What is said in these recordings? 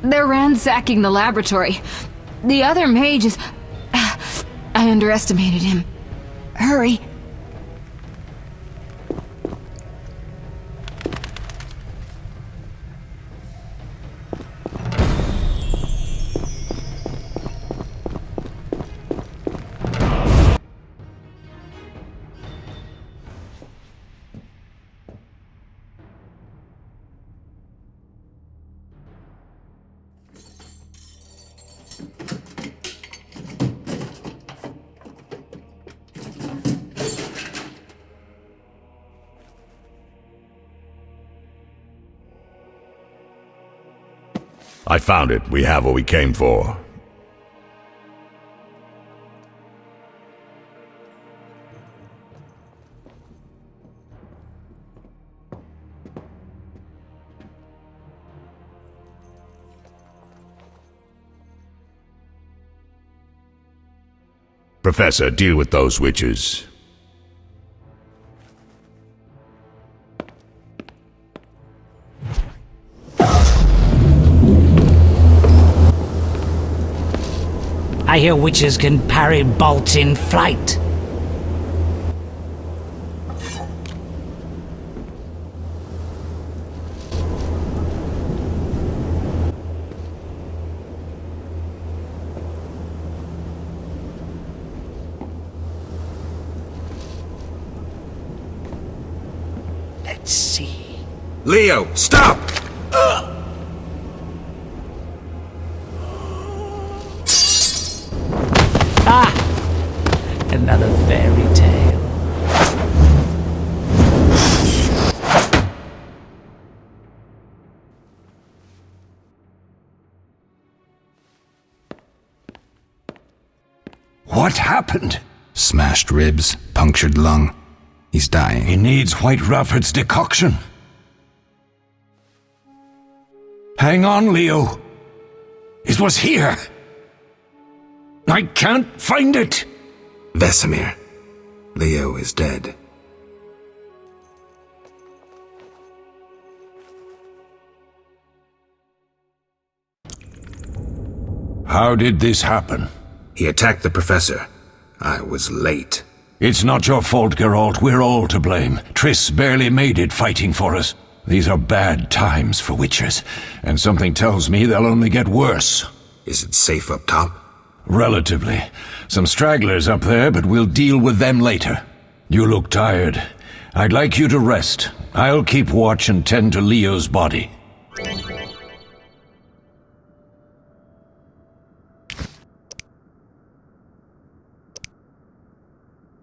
They're ransacking the laboratory. The other mage is... I underestimated him. Hurry. I found it. We have what we came for. Professor, deal with those witches. I hear witches can parry bolts in flight. Let's see. Leo, stop! Another fairy tale. What happened? Smashed ribs, punctured lung. He's dying. He needs White Rafford's decoction. Hang on, Leo. It was here. I can't find it. Vesemir. Leo is dead. How did this happen? He attacked the professor. I was late. It's not your fault, Geralt. We're all to blame. Triss barely made it fighting for us. These are bad times for witchers, and something tells me they'll only get worse. Is it safe up top? Relatively. Some stragglers up there, but we'll deal with them later. You look tired. I'd like you to rest. I'll keep watch and tend to Leo's body.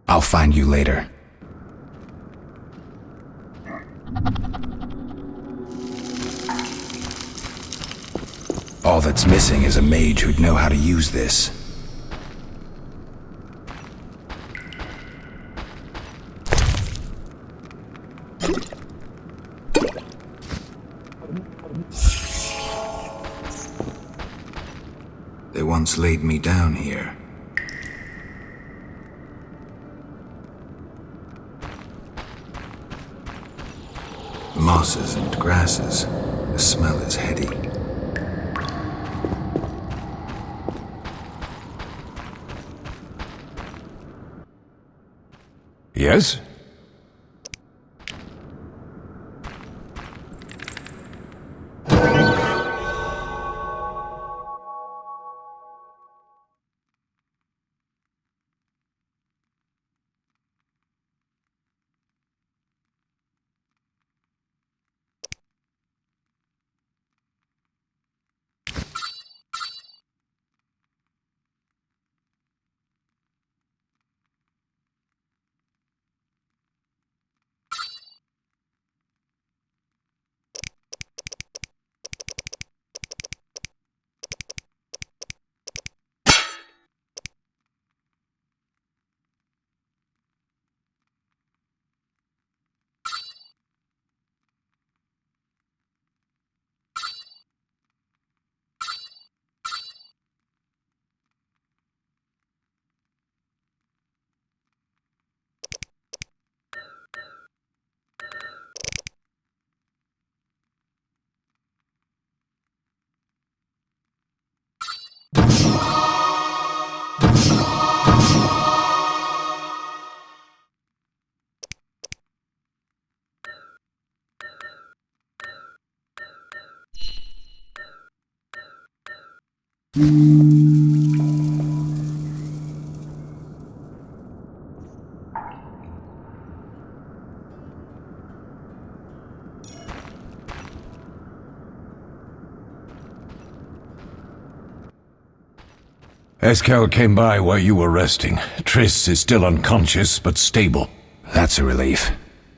I'll find you later. All that's missing is a mage who'd know how to use this. They once laid me down here. Mosses and grasses. The smell is heady. Yes? Eskel came by while you were resting. Triss is still unconscious, but stable. That's a relief.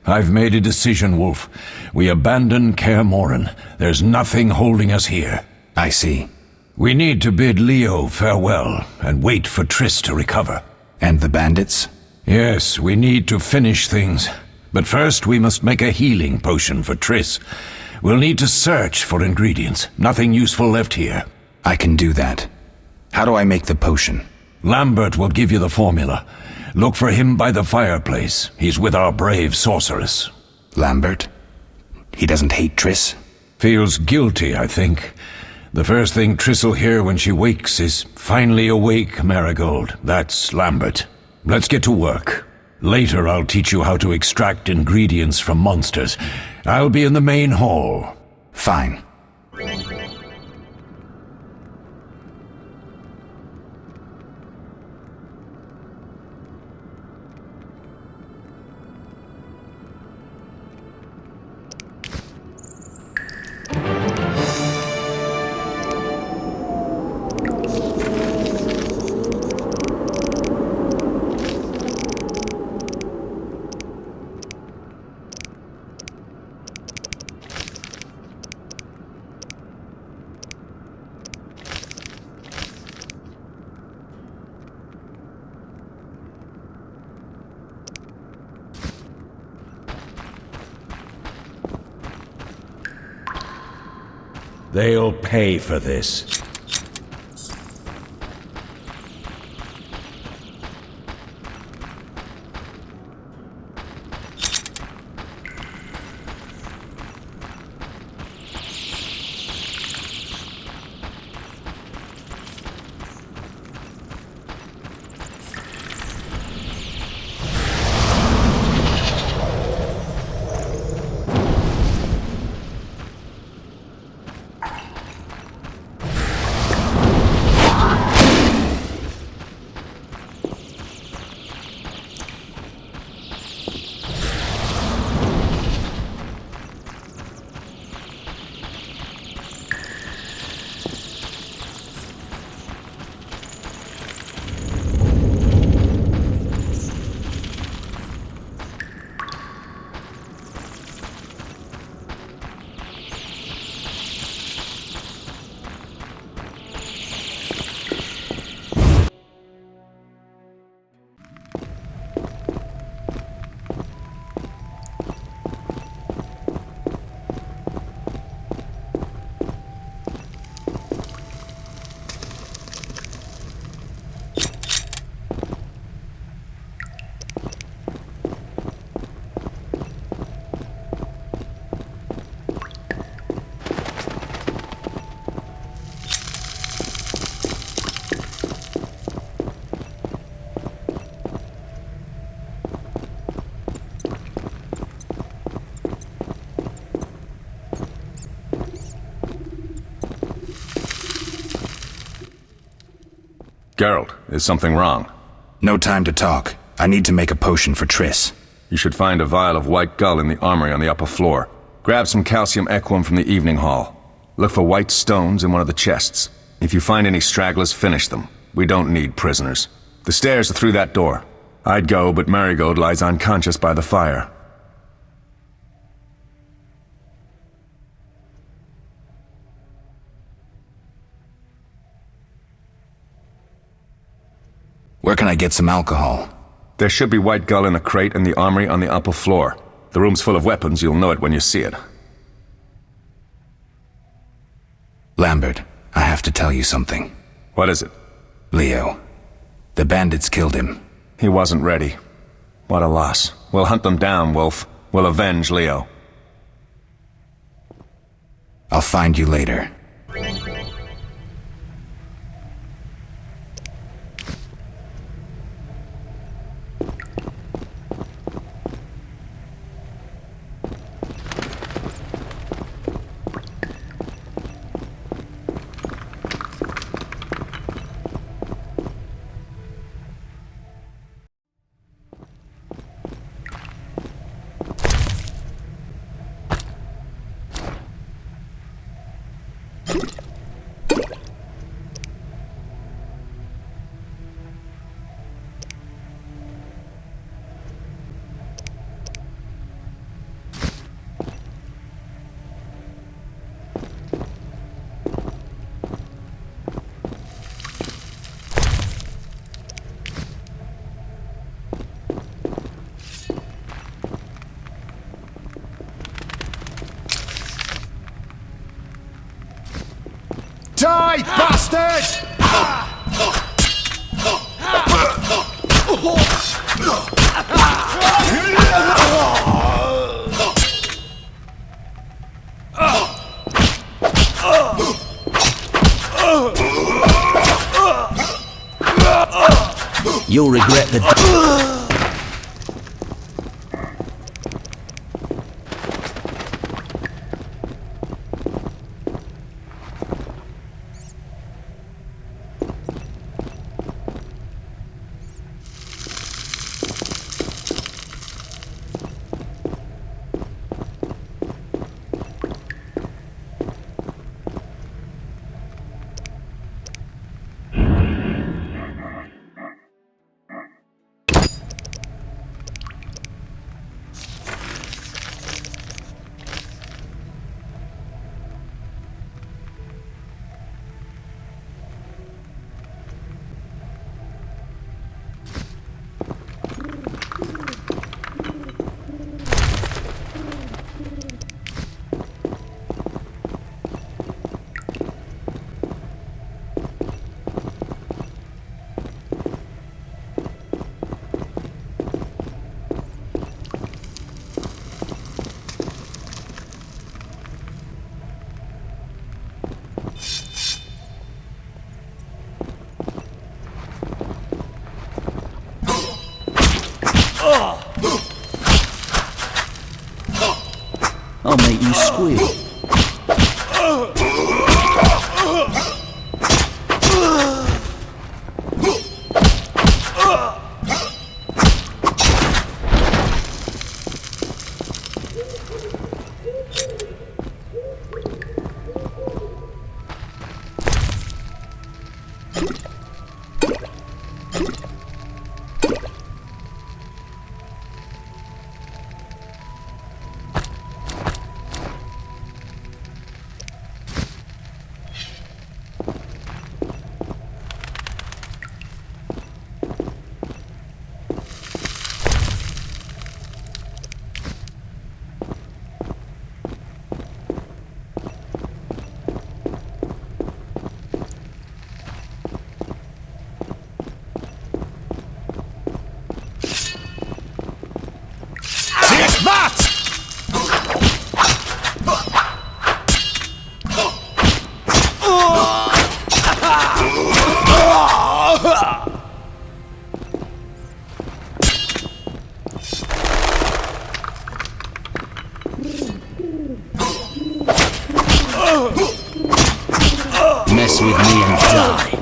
I've made a decision, Wolf. We abandon Kaer Morhen. There's nothing holding us here. I see. We need to bid Leo farewell and wait for Triss to recover. And the bandits? Yes, we need to finish things. But first we must make a healing potion for Triss. We'll need to search for ingredients. Nothing useful left here. I can do that. How do I make the potion? Lambert will give you the formula. Look for him by the fireplace. He's with our brave sorceress. Lambert? He doesn't hate Triss? Feels guilty, I think. The first thing Triss will hear when she wakes is, "Finally awake, Marigold." That's Lambert. Let's get to work. Later I'll teach you how to extract ingredients from monsters. I'll be in the main hall. Fine. They'll pay for this. Geralt, is something wrong? No time to talk. I need to make a potion for Triss. You should find a vial of white gull in the armory on the upper floor. Grab some calcium equum from the evening hall. Look for white stones in one of the chests. If you find any stragglers, finish them. We don't need prisoners. The stairs are through that door. I'd go, but Marigold lies unconscious by the fire. Where can I get some alcohol? There should be white gull in a crate in the armory on the upper floor. The room's full of weapons, you'll know it when you see it. Lambert, I have to tell you something. What is it? Leo. The bandits killed him. He wasn't ready. What a loss. We'll hunt them down, Wolf. We'll avenge Leo. I'll find you later. You'll regret the... I'll make you squeal. Mess with me and die.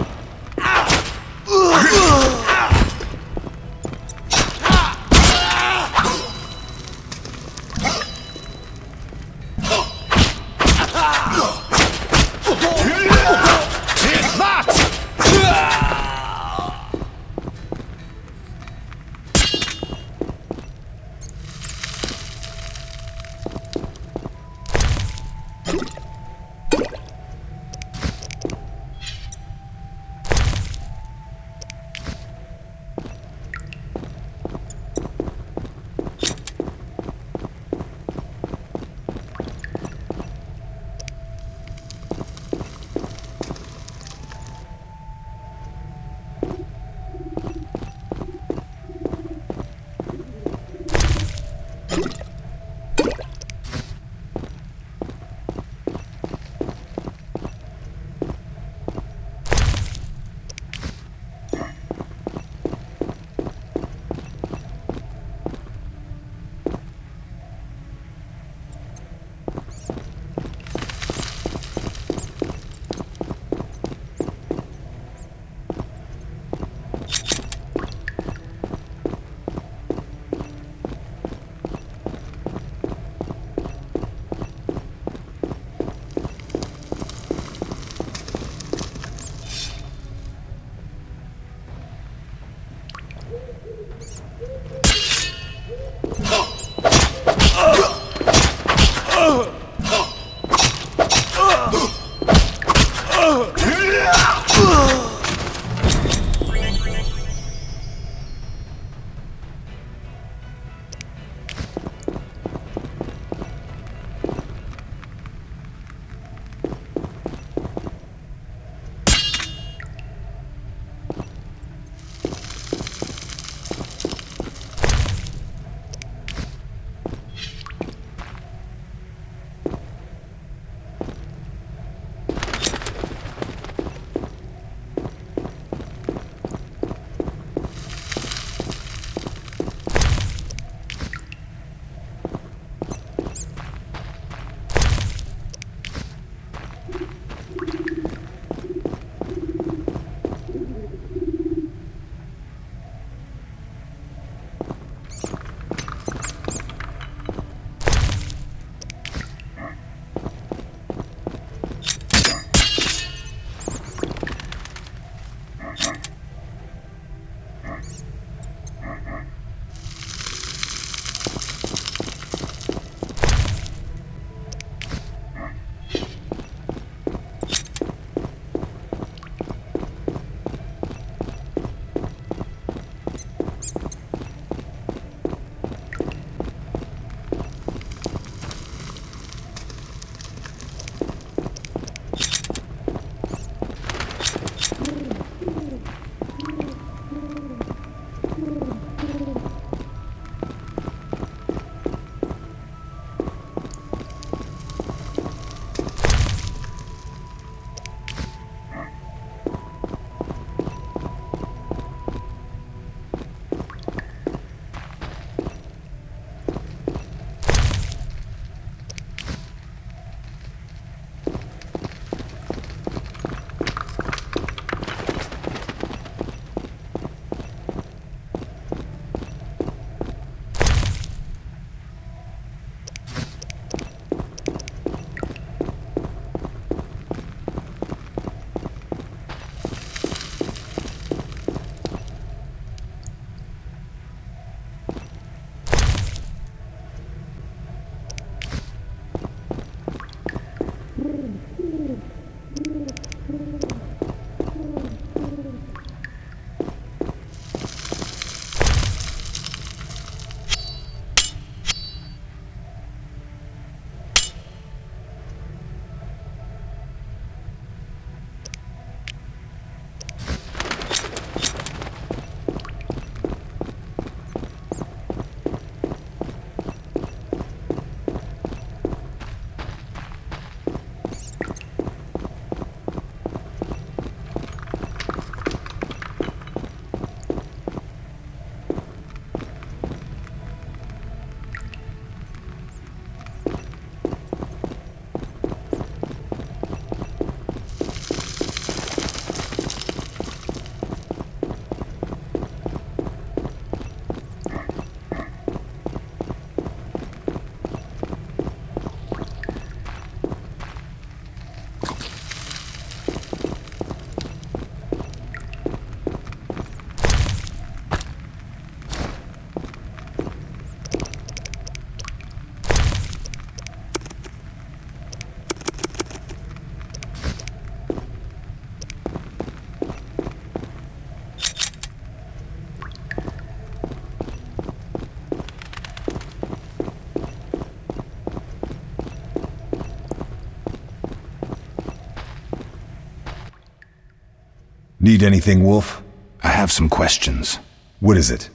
Need anything, Wolf? I have some questions. What is it?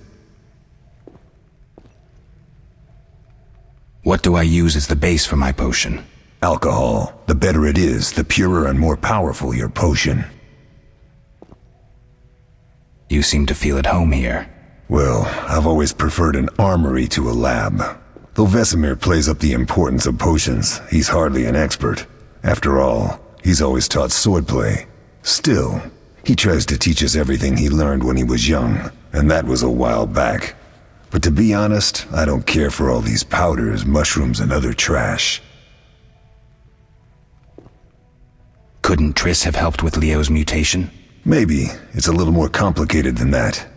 What do I use as the base for my potion? Alcohol. The better it is, the purer and more powerful your potion. You seem to feel at home here. Well, I've always preferred an armory to a lab. Though Vesemir plays up the importance of potions, he's hardly an expert. After all, he's always taught swordplay. Still, he tries to teach us everything he learned when he was young, and that was a while back. But to be honest, I don't care for all these powders, mushrooms, and other trash. Couldn't Triss have helped with Leo's mutation? Maybe. It's a little more complicated than that.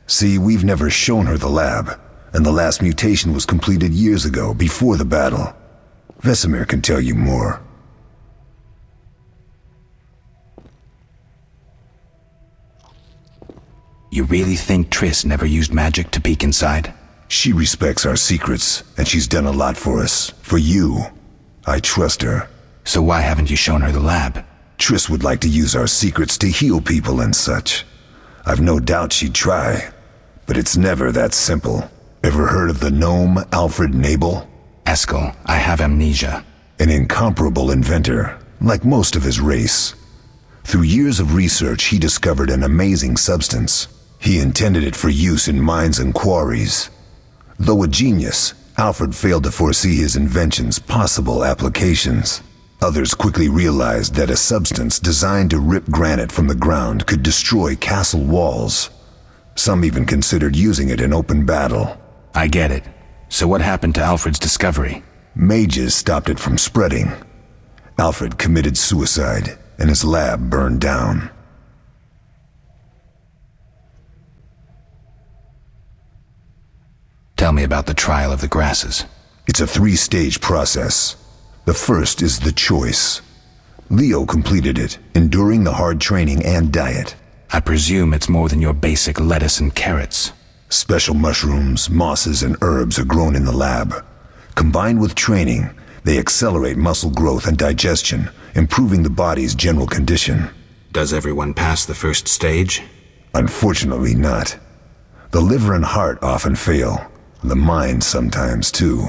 See, we've never shown her the lab, and the last mutation was completed years ago, before the battle. Vesemir can tell you more. You really think Triss never used magic to peek inside? She respects our secrets, and she's done a lot for us. For you. I trust her. So why haven't you shown her the lab? Triss would like to use our secrets to heal people and such. I've no doubt she'd try, but it's never that simple. Ever heard of the gnome Alfred Nabel? Eskel, I have amnesia. An incomparable inventor, like most of his race. Through years of research, he discovered an amazing substance. He intended it for use in mines and quarries. Though a genius, Alfred failed to foresee his invention's possible applications. Others quickly realized that a substance designed to rip granite from the ground could destroy castle walls. Some even considered using it in open battle. I get it. So what happened to Alfred's discovery? Mages stopped it from spreading. Alfred committed suicide, and his lab burned down. Tell me about the trial of the grasses. It's a 3-stage process. The first is the choice. Leo completed it, enduring the hard training and diet. I presume it's more than your basic lettuce and carrots. Special mushrooms, mosses, and herbs are grown in the lab. Combined with training, they accelerate muscle growth and digestion, improving the body's general condition. Does everyone pass the first stage? Unfortunately not. The liver and heart often fail. The mind sometimes too,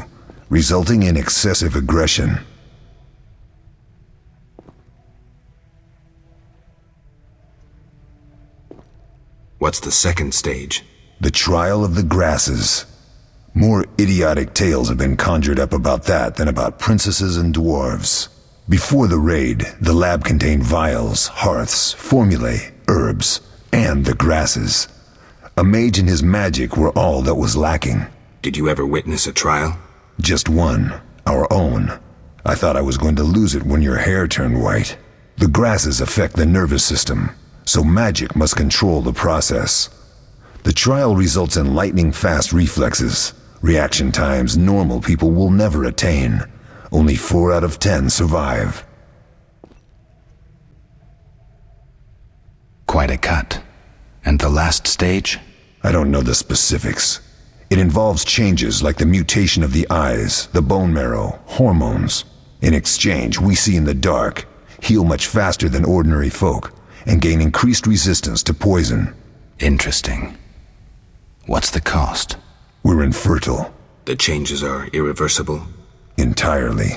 resulting in excessive aggression. What's the second stage? The trial of the grasses. More idiotic tales have been conjured up about that than about princesses and dwarves. Before the raid, the lab contained vials, hearths, formulae, herbs, and the grasses. A mage and his magic were all that was lacking. Did you ever witness a trial? Just one, our own. I thought I was going to lose it when your hair turned white. The grasses affect the nervous system, so magic must control the process. The trial results in lightning-fast reflexes, reaction times normal people will never attain. Only 4 out of 10 survive. Quite a cut. And the last stage? I don't know the specifics. It involves changes like the mutation of the eyes, the bone marrow, hormones. In exchange, we see in the dark, heal much faster than ordinary folk, and gain increased resistance to poison. Interesting. What's the cost? We're infertile. The changes are irreversible? Entirely.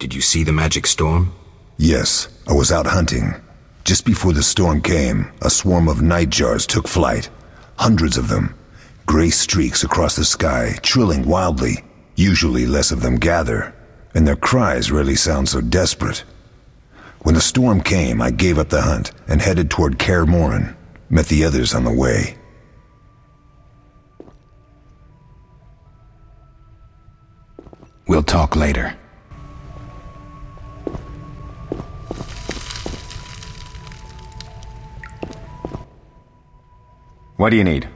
Did you see the magic storm? Yes, I was out hunting. Just before the storm came, a swarm of nightjars took flight. Hundreds of them. Gray streaks across the sky, trilling wildly. Usually less of them gather, and their cries rarely sound so desperate. When the storm came, I gave up the hunt and headed toward Kaer Morhen. Met the others on the way. We'll talk later. What do you need?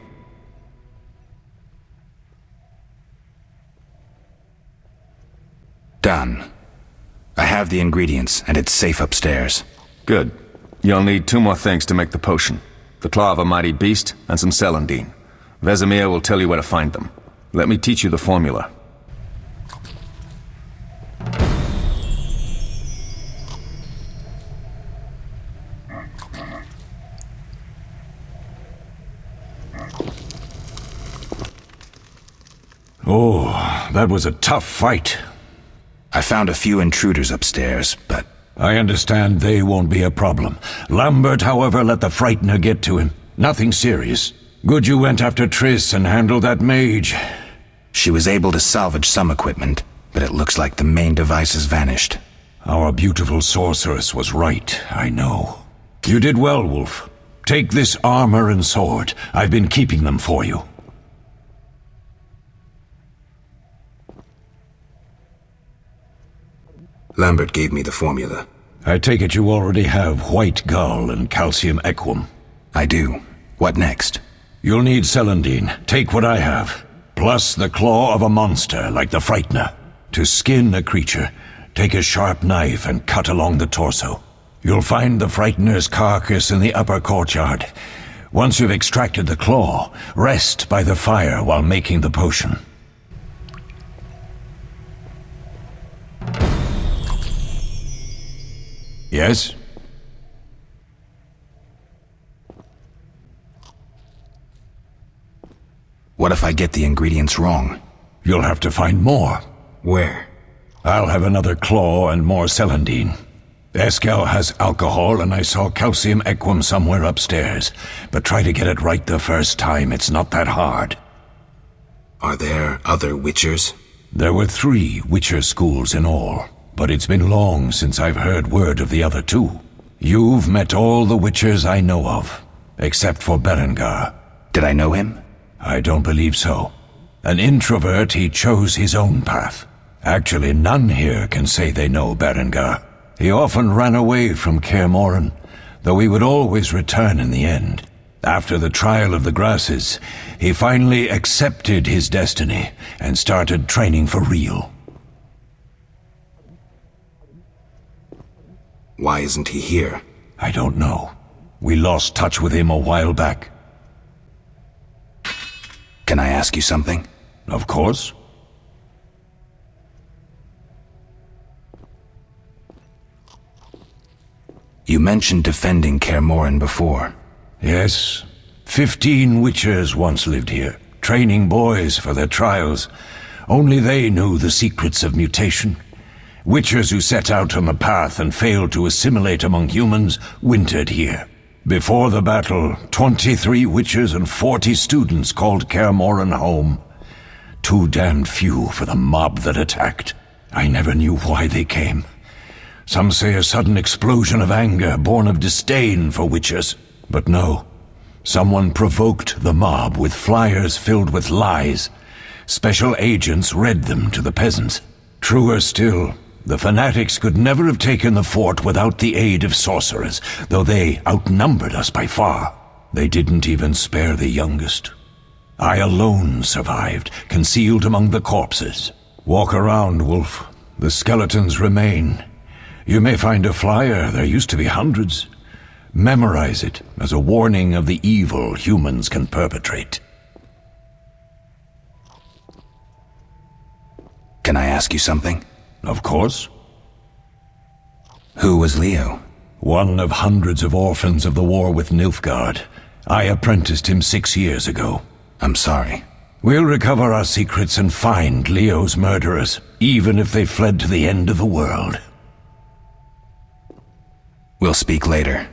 Done. I have the ingredients, and it's safe upstairs. Good. You'll need 2 more things to make the potion. The claw of a mighty beast, and some celandine. Vesemir will tell you where to find them. Let me teach you the formula. Oh, that was a tough fight. I found a few intruders upstairs, but... I understand they won't be a problem. Lambert, however, let the Frightener get to him. Nothing serious. Good you went after Triss and handled that mage. She was able to salvage some equipment, but it looks like the main device has vanished. Our beautiful sorceress was right, I know. You did well, Wolf. Take this armor and sword. I've been keeping them for you. Lambert gave me the formula. I take it you already have White Gull and Calcium Equum. I do. What next? You'll need Celandine. Take what I have. Plus the claw of a monster like the Frightener. To skin a creature, take a sharp knife and cut along the torso. You'll find the Frightener's carcass in the upper courtyard. Once you've extracted the claw, rest by the fire while making the potion. Yes? What if I get the ingredients wrong? You'll have to find more. Where? I'll have another claw and more Celandine. Eskel has alcohol, and I saw Calcium Equum somewhere upstairs. But try to get it right the first time, it's not that hard. Are there other Witchers? There were 3 Witcher schools in all, but it's been long since I've heard word of the other 2. You've met all the Witchers I know of, except for Berengar. Did I know him? I don't believe so. An introvert, he chose his own path. Actually, none here can say they know Berengar. He often ran away from Kaer Morhen, though he would always return in the end. After the trial of the grasses, he finally accepted his destiny and started training for real. Why isn't he here? I don't know. We lost touch with him a while back. Can I ask you something? Of course. You mentioned defending Kaer Morhen before. Yes. 15 Witchers once lived here, training boys for their trials. Only they knew the secrets of mutation. Witchers who set out on the path and failed to assimilate among humans wintered here. Before the battle, 23 Witchers and 40 students called Kaer Morhen home. Too damned few for the mob that attacked. I never knew why they came. Some say a sudden explosion of anger born of disdain for Witchers. But no. Someone provoked the mob with flyers filled with lies. Special agents read them to the peasants. Truer still, the fanatics could never have taken the fort without the aid of sorcerers, though they outnumbered us by far. They didn't even spare the youngest. I alone survived, concealed among the corpses. Walk around, Wolf. The skeletons remain. You may find a flyer, there used to be hundreds. Memorize it as a warning of the evil humans can perpetrate. Can I ask you something? Of course. Who was Leo? One of hundreds of orphans of the war with Nilfgaard. I apprenticed him 6 years ago. I'm sorry. We'll recover our secrets and find Leo's murderers, even if they fled to the end of the world. We'll speak later.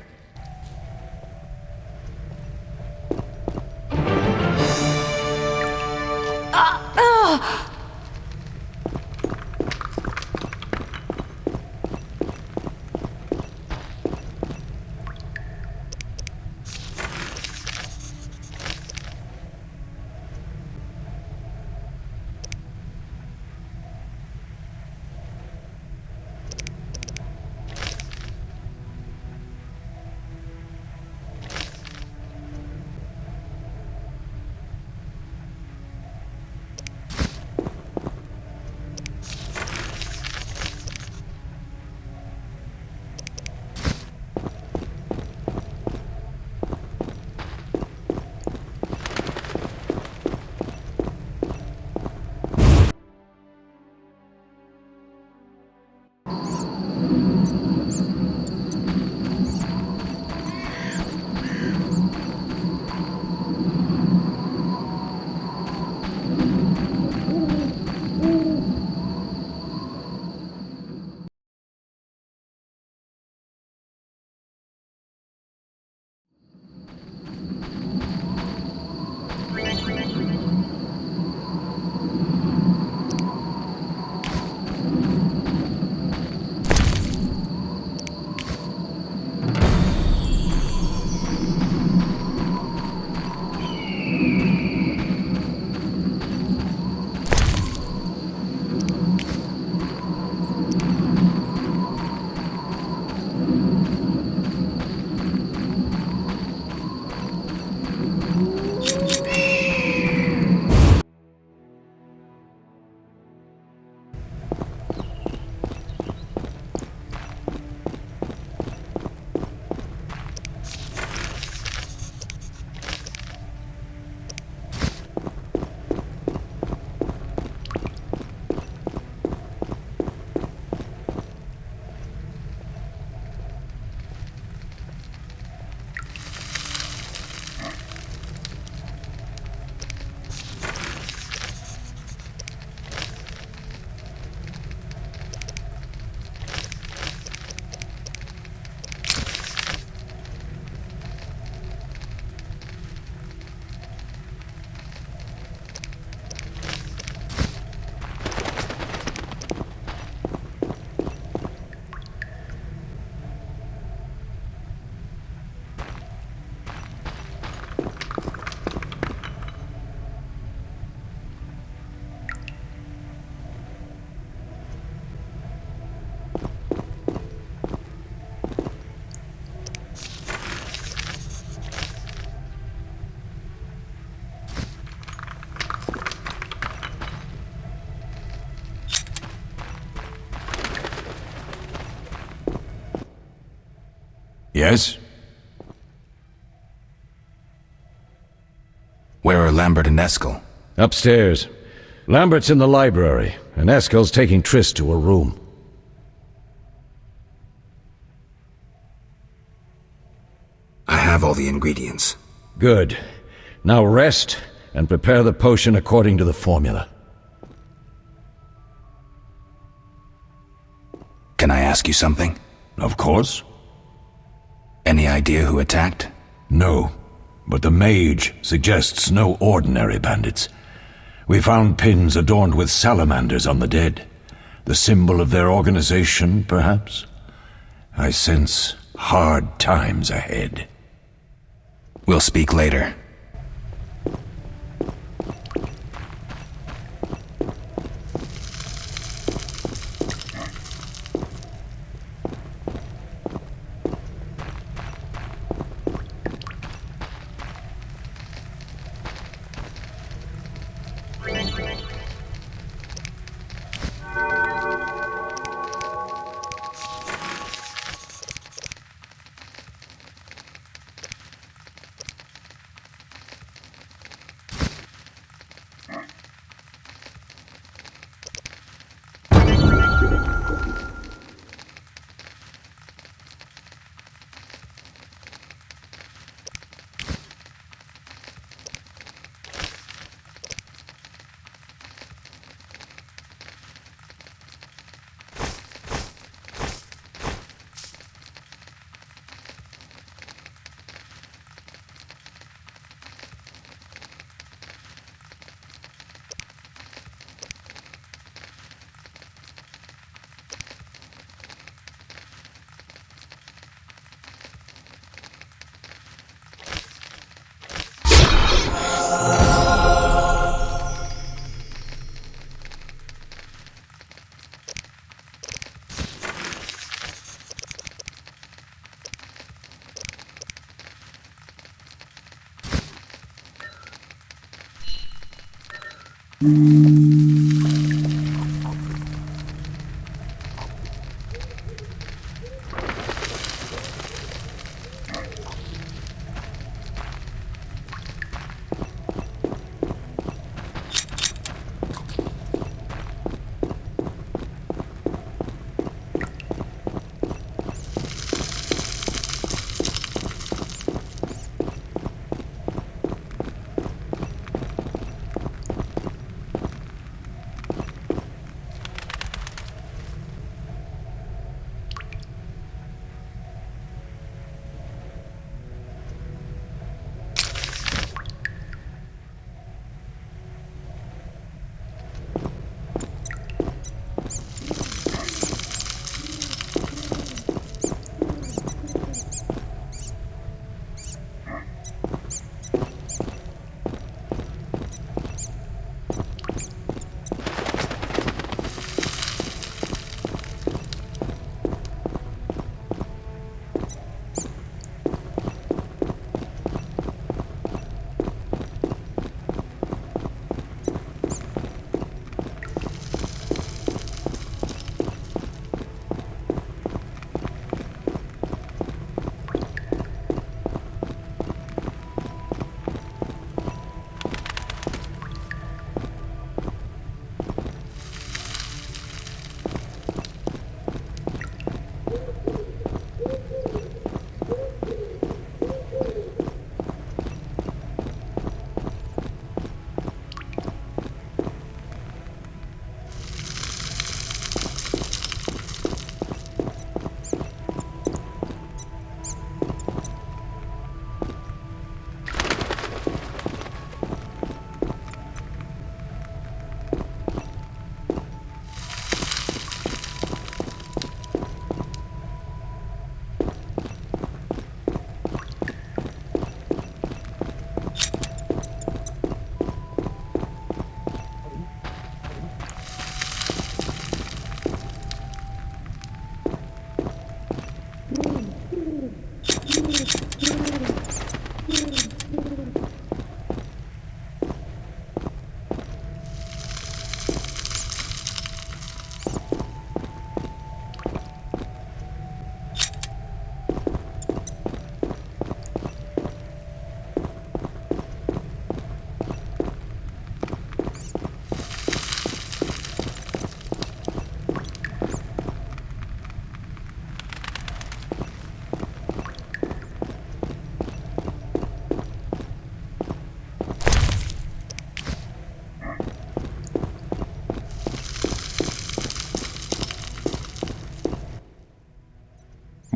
Yes? Where are Lambert and Eskel? Upstairs. Lambert's in the library, and Eskel's taking Triss to her room. I have all the ingredients. Good. Now rest, and prepare the potion according to the formula. Can I ask you something? Of course. Any idea who attacked? No, but the mage suggests no ordinary bandits. We found pins adorned with salamanders on the dead. The symbol of their organization, perhaps? I sense hard times ahead. We'll speak later.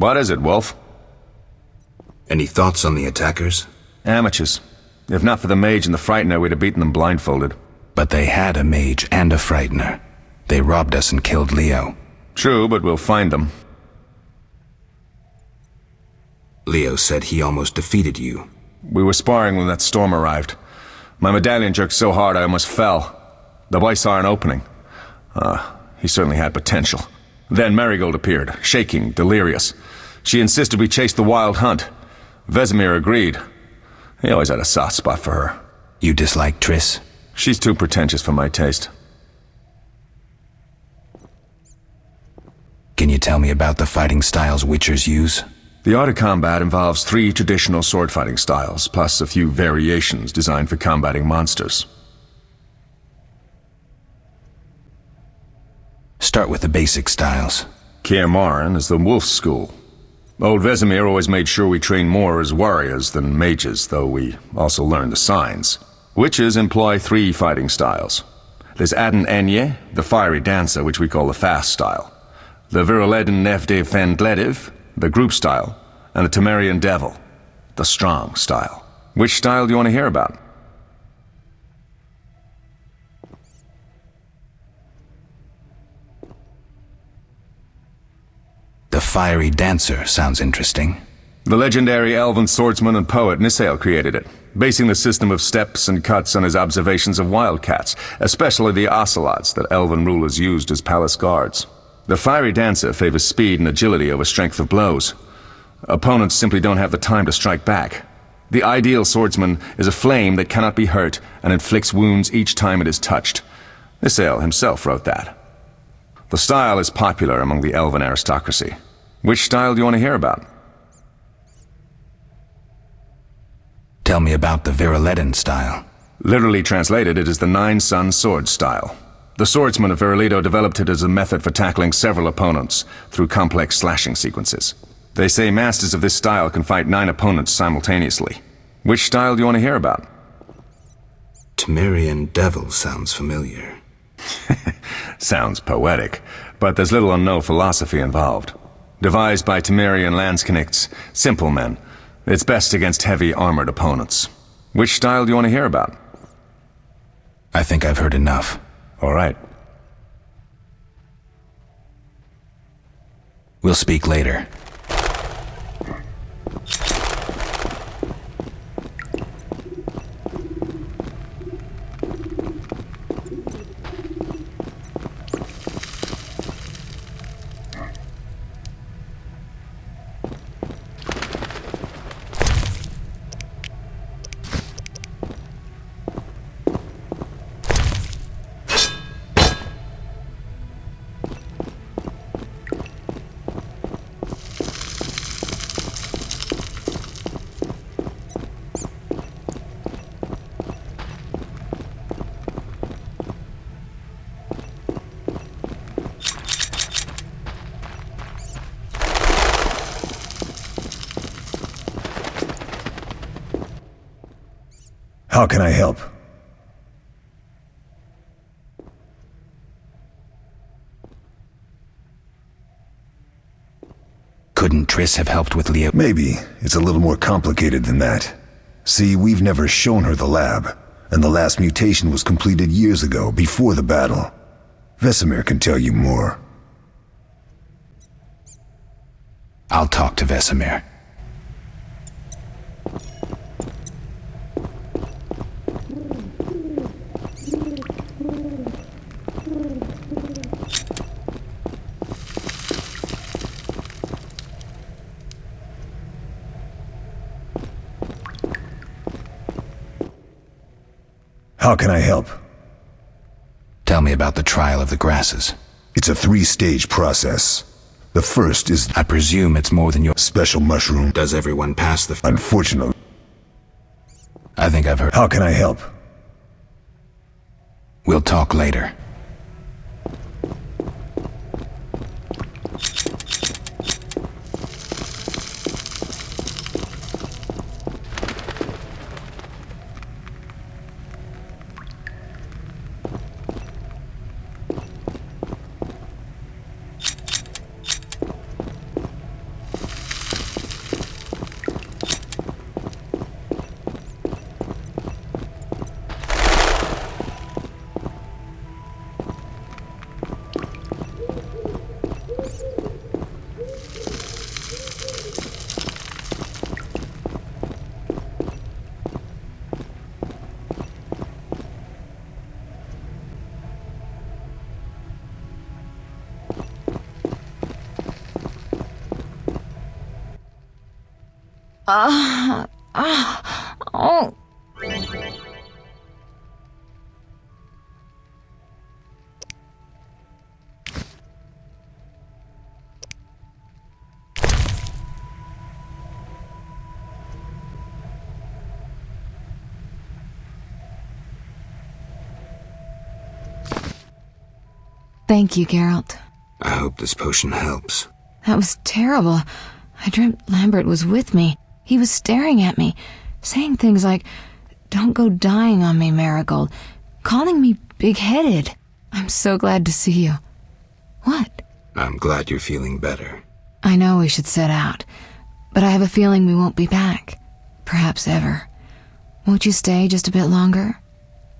What is it, Wolf? Any thoughts on the attackers? Amateurs. If not for the mage and the frightener, we'd have beaten them blindfolded. But they had a mage and a frightener. They robbed us and killed Leo. True, but we'll find them. Leo said he almost defeated you. We were sparring when that storm arrived. My medallion jerked so hard I almost fell. The boy saw an opening. He certainly had potential. Then Marigold appeared, shaking, delirious. She insisted we chase the wild hunt. Vesemir agreed. He always had a soft spot for her. You dislike Triss? She's too pretentious for my taste. Can you tell me about the fighting styles Witchers use? The art of combat involves 3 traditional sword fighting styles, plus a few variations designed for combating monsters. Start with the basic styles. Kaer Morhen is the wolf school. Old Vesemir always made sure we trained more as warriors than mages, though we also learned the signs. Witches employ 3 fighting styles. There's Aden Enye, the fiery dancer, which we call the fast style. The Viruleden Nef de Fendlediv, the group style, and the Temerian Devil, the strong style. Which style do you want to hear about? The fiery dancer sounds interesting. The legendary elven swordsman and poet Nisael created it, basing the system of steps and cuts on his observations of wildcats, especially the ocelots that elven rulers used as palace guards. The fiery dancer favors speed and agility over strength of blows. Opponents simply don't have the time to strike back. The ideal swordsman is a flame that cannot be hurt and inflicts wounds each time it is touched. Nisael himself wrote that. The style is popular among the elven aristocracy. Which style do you want to hear about? Tell me about the Viruleden style. Literally translated, it is the Nine-Sun Sword style. The swordsmen of Virulito developed it as a method for tackling several opponents through complex slashing sequences. They say masters of this style can fight 9 opponents simultaneously. Which style do you want to hear about? Temerian Devil sounds familiar. Sounds poetic, but there's little or no philosophy involved. Devised by Temerian Landsknechts, simple men. It's best against heavy armored opponents. Which style do you want to hear about? I think I've heard enough. All right. We'll speak later. How can I help? Couldn't Triss have helped with Leo? Maybe. It's a little more complicated than that. See, we've never shown her the lab, and the last mutation was completed years ago, before the battle. Vesemir can tell you more. I'll talk to Vesemir. How can I help? Tell me about the trial of the grasses. It's a 3-stage process. The first is I presume it's more than your special mushroom. Does everyone pass the... Unfortunately. I think I've heard... How can I help? We'll talk later. Oh. Thank you, Geralt. I hope this potion helps. That was terrible. I dreamt Lambert was with me. He was staring at me, saying things like, "Don't go dying on me, Marigold," calling me big-headed. I'm so glad to see you. What? I'm glad you're feeling better. I know we should set out, but I have a feeling we won't be back. Perhaps ever. Won't you stay just a bit longer?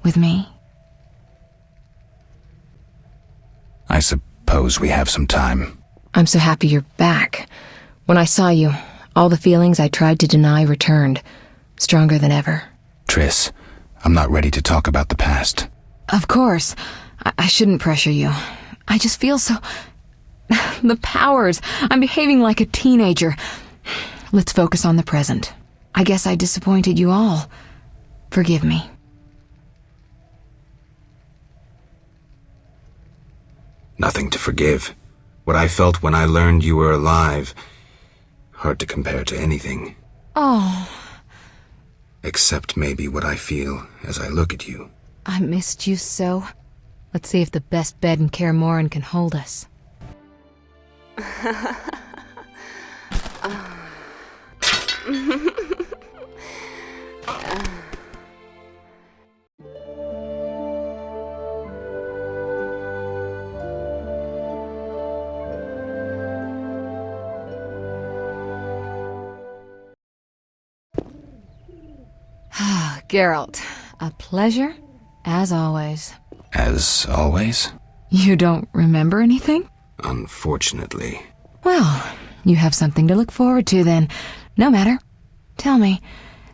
With me? I suppose we have some time. I'm so happy you're back. When I saw you, all the feelings I tried to deny returned, stronger than ever. Triss, I'm not ready to talk about the past. Of course. I shouldn't pressure you. I just feel so... The powers. I'm behaving like a teenager. Let's focus on the present. I guess I disappointed you all. Forgive me. Nothing to forgive. What I felt when I learned you were alive, hard to compare to anything. Oh, Except maybe what I feel as I look at you. I missed you so. Let's see if the best bed in Kaer Morhen can hold us. Geralt, a pleasure, as always. As always? You don't remember anything? Unfortunately. Well, you have something to look forward to then. No matter. Tell me,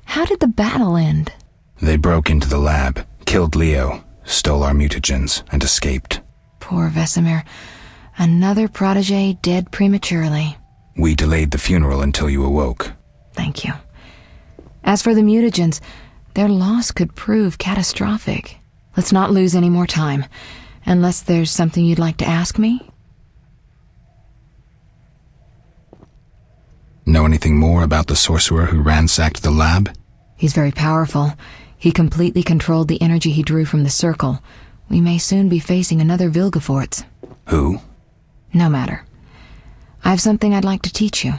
how did the battle end? They broke into the lab, killed Leo, stole our mutagens, and escaped. Poor Vesemir. Another protege dead prematurely. We delayed the funeral until you awoke. Thank you. As for the mutagens, their loss could prove catastrophic. Let's not lose any more time. Unless there's something you'd like to ask me? Know anything more about the sorcerer who ransacked the lab? He's very powerful. He completely controlled the energy he drew from the circle. We may soon be facing another Vilgefortz. Who? No matter. I have something I'd like to teach you.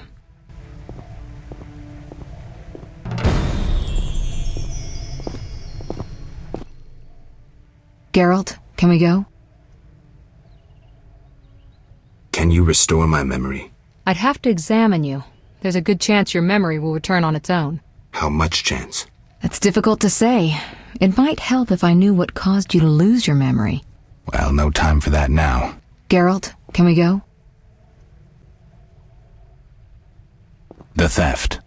Geralt, can we go? Can you restore my memory? I'd have to examine you. There's a good chance your memory will return on its own. How much chance? That's difficult to say. It might help if I knew what caused you to lose your memory. Well, no time for that now. Geralt, can we go? The theft.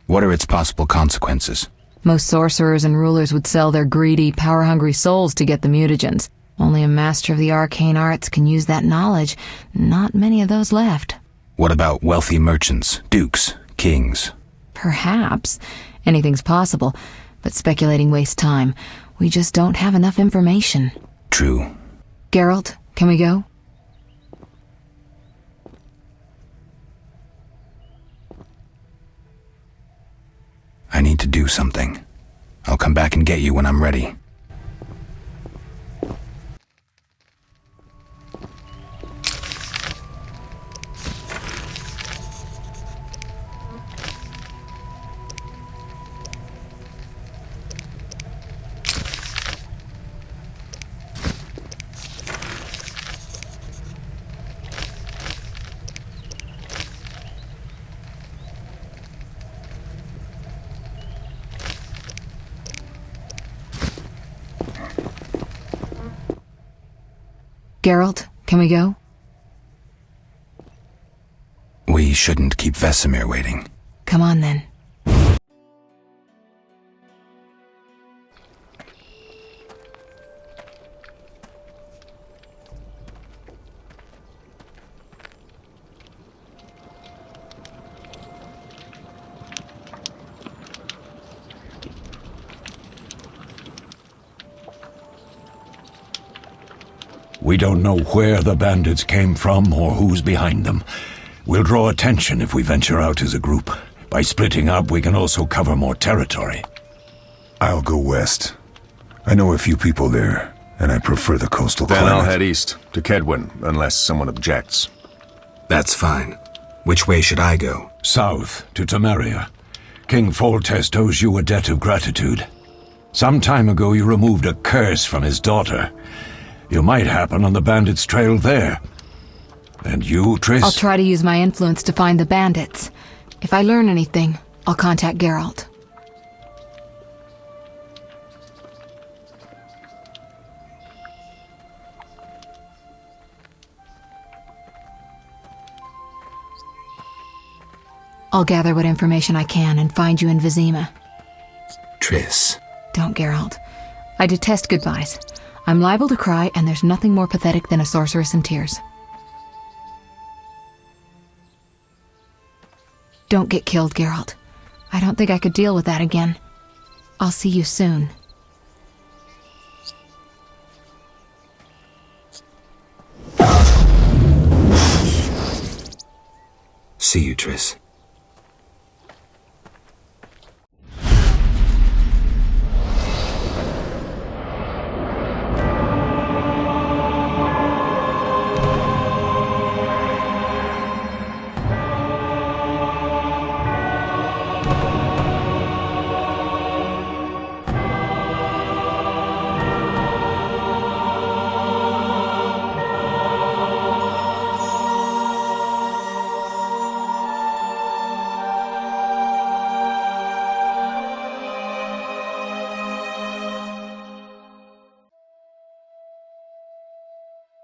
What are its possible consequences? Most sorcerers and rulers would sell their greedy, power-hungry souls to get the mutagens. Only a master of the arcane arts can use that knowledge. Not many of those left. What about wealthy merchants, dukes, kings? Perhaps. Anything's possible. But speculating wastes time. We just don't have enough information. True. Geralt, can we go? I need to do something. I'll come back and get you when I'm ready. Geralt, can we go? We shouldn't keep Vesemir waiting. Come on then. We don't know where the bandits came from or who's behind them. We'll draw attention if we venture out as a group. By splitting up, we can also cover more territory. I'll go west. I know a few people there, and I prefer the coastal Then climate. I'll head east, to Kedwin, unless someone objects. That's fine. Which way should I go? South, to Temeria. King Foltest owes you a debt of gratitude. Some time ago you removed a curse from his daughter. You might happen on the bandits' trail there. And you, Triss? I'll try to use my influence to find the bandits. If I learn anything, I'll contact Geralt. I'll gather what information I can and find you in Vizima. Triss. Don't, Geralt. I detest goodbyes. I'm liable to cry, and there's nothing more pathetic than a sorceress in tears. Don't get killed, Geralt. I don't think I could deal with that again. I'll see you soon. See you, Triss.